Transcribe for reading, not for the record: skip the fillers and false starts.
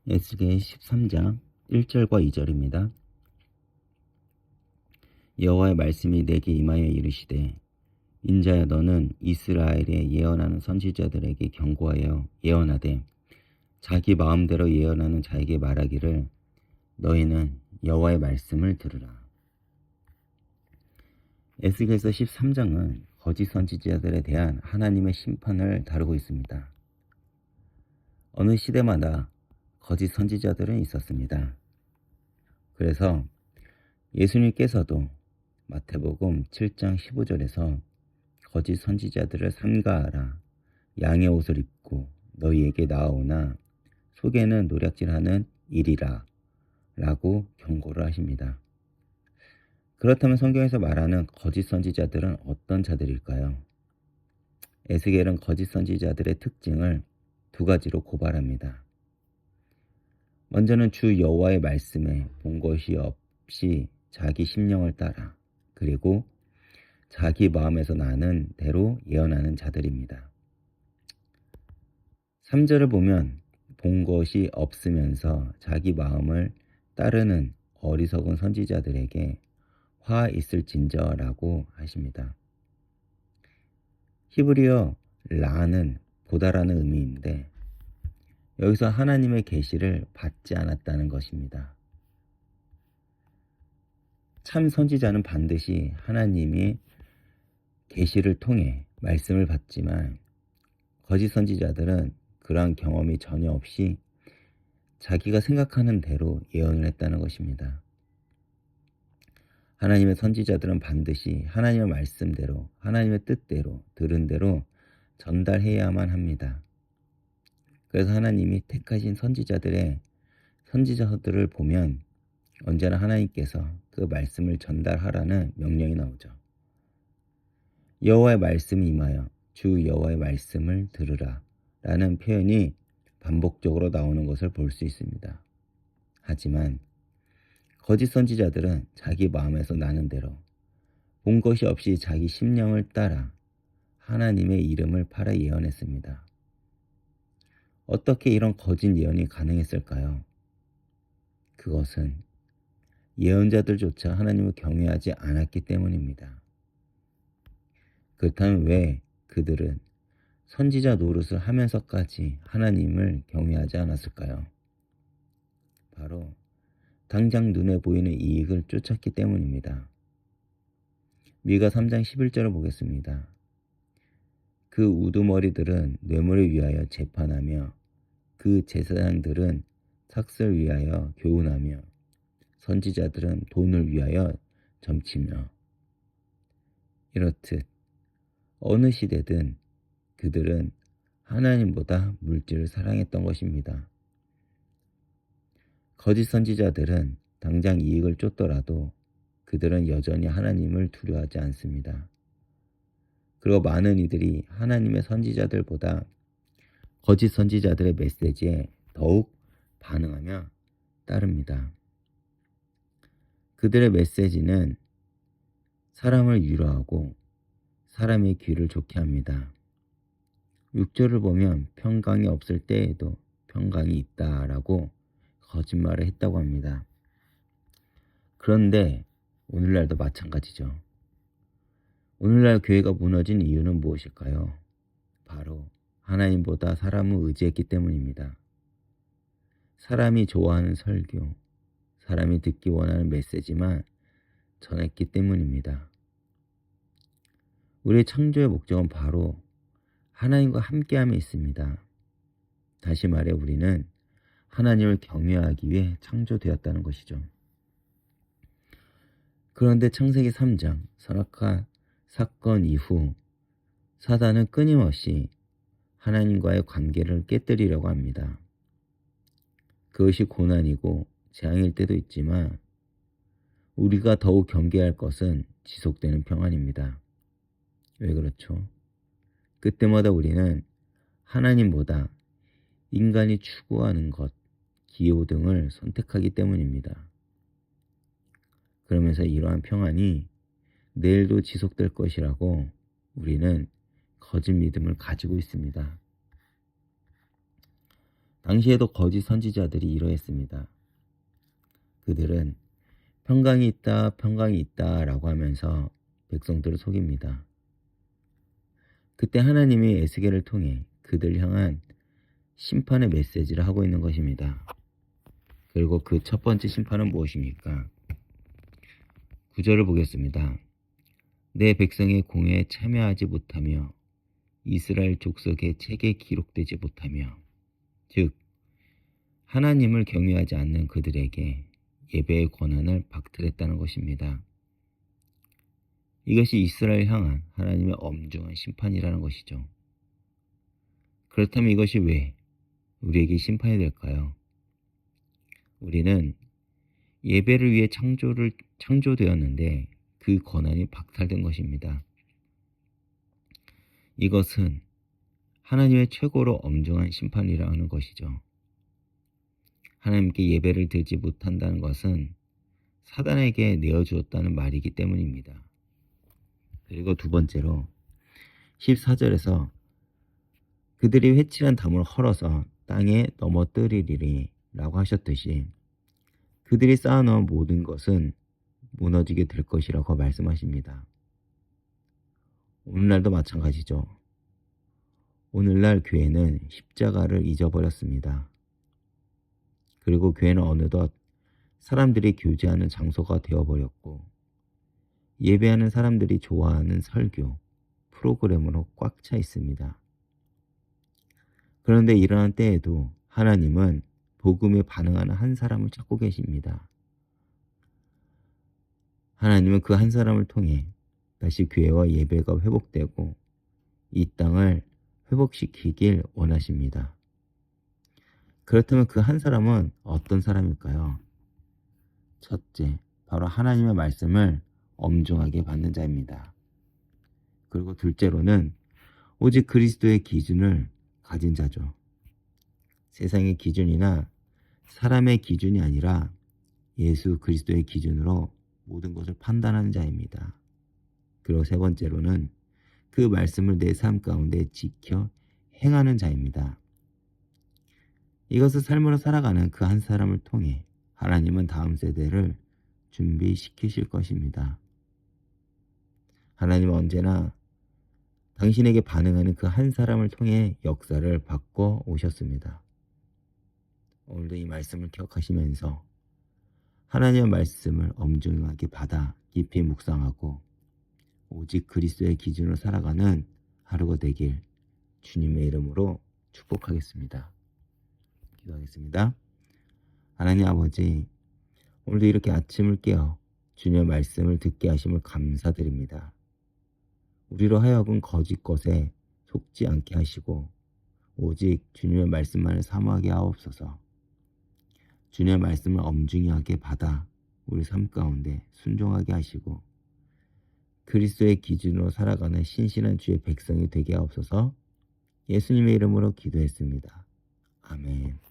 에스겔 13장 1절과 2절입니다. 여호와의 말씀이 내게 임하여 이르시되 인자야 너는 이스라엘에 예언하는 선지자들에게 경고하여 예언하되 자기 마음대로 예언하는 자에게 말하기를 너희는 여호와의 말씀을 들으라. 에스겔서 13장은 거짓 선지자들에 대한 하나님의 심판을 다루고 있습니다. 어느 시대마다 거짓 선지자들은 있었습니다. 그래서 예수님께서도 마태복음 7장 15절에서 거짓 선지자들을 삼가하라. 양의 옷을 입고 너희에게 나아오나 속에는 노략질하는 일이라 라고 경고를 하십니다. 그렇다면 성경에서 말하는 거짓 선지자들은 어떤 자들일까요? 에스겔은 거짓 선지자들의 특징을 두 가지로 고발합니다. 먼저는 주 여호와의 말씀에 본 것이 없이 자기 심령을 따라 그리고 자기 마음에서 나는 대로 예언하는 자들입니다. 3절을 보면 본 것이 없으면서 자기 마음을 따르는 어리석은 선지자들에게 화 있을진저라고 하십니다. 히브리어 라는 보다라는 의미인데 여기서 하나님의 계시를 받지 않았다는 것입니다. 참 선지자는 반드시 하나님이 계시를 통해 말씀을 받지만 거짓 선지자들은 그러한 경험이 전혀 없이 자기가 생각하는 대로 예언을 했다는 것입니다. 하나님의 선지자들은 반드시 하나님의 말씀대로 하나님의 뜻대로 들은 대로 전달해야만 합니다. 그래서 하나님이 택하신 선지자들의 선지자들을 보면 언제나 하나님께서 그 말씀을 전달하라는 명령이 나오죠. 여호와의 말씀이 임하여 주 여호와의 말씀을 들으라 라는 표현이 반복적으로 나오는 것을 볼 수 있습니다. 하지만 거짓 선지자들은 자기 마음에서 나는 대로 본 것이 없이 자기 심령을 따라 하나님의 이름을 팔아 예언했습니다. 어떻게 이런 거짓 예언이 가능했을까요? 그것은 예언자들조차 하나님을 경외하지 않았기 때문입니다. 그렇다면 왜 그들은 선지자 노릇을 하면서까지 하나님을 경외하지 않았을까요? 바로 당장 눈에 보이는 이익을 쫓았기 때문입니다. 미가 3장 11절을 보겠습니다. 그 우두머리들은 뇌물을 위하여 재판하며 그 제사장들은 삭슬 위하여 교훈하며 선지자들은 돈을 위하여 점치며 이렇듯 어느 시대든 그들은 하나님보다 물질을 사랑했던 것입니다. 거짓 선지자들은 당장 이익을 쫓더라도 그들은 여전히 하나님을 두려워하지 않습니다. 그리고 많은 이들이 하나님의 선지자들보다 거짓 선지자들의 메시지에 더욱 반응하며 따릅니다. 그들의 메시지는 사람을 위로하고 사람의 귀를 좋게 합니다. 6절을 보면 평강이 없을 때에도 평강이 있다라고 거짓말을 했다고 합니다. 그런데 오늘날도 마찬가지죠. 오늘날 교회가 무너진 이유는 무엇일까요? 바로 하나님보다 사람을 의지했기 때문입니다. 사람이 좋아하는 설교, 사람이 듣기 원하는 메시지만 전했기 때문입니다. 우리의 창조의 목적은 바로 하나님과 함께함에 있습니다. 다시 말해 우리는 하나님을 경외하기 위해 창조되었다는 것이죠. 그런데 창세기 3장 선악과 사건 이후 사단은 끊임없이 하나님과의 관계를 깨뜨리려고 합니다. 그것이 고난이고 재앙일 때도 있지만 우리가 더욱 경계할 것은 지속되는 평안입니다. 왜 그렇죠? 그때마다 우리는 하나님보다 인간이 추구하는 것, 기호 등을 선택하기 때문입니다. 그러면서 이러한 평안이 내일도 지속될 것이라고 우리는 거짓 믿음을 가지고 있습니다. 당시에도 거짓 선지자들이 이러했습니다. 그들은 평강이 있다 라고 하면서 백성들을 속입니다. 그때 하나님이 에스겔을 통해 그들 향한 심판의 메시지를 하고 있는 것입니다. 그리고 그 첫 번째 심판은 무엇입니까? 9절을 보겠습니다. 내 백성의 공회에 참여하지 못하며 이스라엘 족속의 책에 기록되지 못하며, 즉 하나님을 경외하지 않는 그들에게 예배의 권한을 박탈했다는 것입니다. 이것이 이스라엘 향한 하나님의 엄중한 심판이라는 것이죠. 그렇다면 이것이 왜 우리에게 심판이 될까요? 우리는 예배를 위해 창조되었는데 그 권한이 박탈된 것입니다. 이것은 하나님의 최고로 엄중한 심판이라는 것이죠. 하나님께 예배를 드리지 못한다는 것은 사단에게 내어주었다는 말이기 때문입니다. 그리고 두 번째로 14절에서 그들이 회칠한 담을 헐어서 땅에 넘어뜨리리니 라고 하셨듯이 그들이 쌓아놓은 모든 것은 무너지게 될 것이라고 말씀하십니다. 오늘날도 마찬가지죠. 오늘날 교회는 십자가를 잊어버렸습니다. 그리고 교회는 어느덧 사람들이 교제하는 장소가 되어버렸고 예배하는 사람들이 좋아하는 설교, 프로그램으로 꽉 차 있습니다. 그런데 이러한 때에도 하나님은 복음에 반응하는 한 사람을 찾고 계십니다. 하나님은 그 한 사람을 통해 다시 교회와 예배가 회복되고 이 땅을 회복시키길 원하십니다. 그렇다면 그 한 사람은 어떤 사람일까요? 첫째, 바로 하나님의 말씀을 엄중하게 받는 자입니다. 그리고 둘째로는 오직 그리스도의 기준을 가진 자죠. 세상의 기준이나 사람의 기준이 아니라 예수 그리스도의 기준으로 모든 것을 판단하는 자입니다. 그리고 세 번째로는 그 말씀을 내 삶 가운데 지켜 행하는 자입니다. 이것을 삶으로 살아가는 그 한 사람을 통해 하나님은 다음 세대를 준비시키실 것입니다. 하나님은 언제나 당신에게 반응하는 그 한 사람을 통해 역사를 바꿔 오셨습니다. 오늘도 이 말씀을 기억하시면서 하나님의 말씀을 엄중하게 받아 깊이 묵상하고 오직 그리스도의 기준으로 살아가는 하루가 되길 주님의 이름으로 축복하겠습니다. 기도하겠습니다. 하나님 아버지, 오늘도 이렇게 아침을 깨어 주님의 말씀을 듣게 하심을 감사드립니다. 우리로 하여금 거짓 것에 속지 않게 하시고 오직 주님의 말씀만을 사모하게 하옵소서. 주님의 말씀을 엄중히 하게 받아 우리 삶 가운데 순종하게 하시고 그리스도의 기준으로 살아가는 신실한 주의 백성이 되게 하옵소서. 예수님의 이름으로 기도했습니다. 아멘.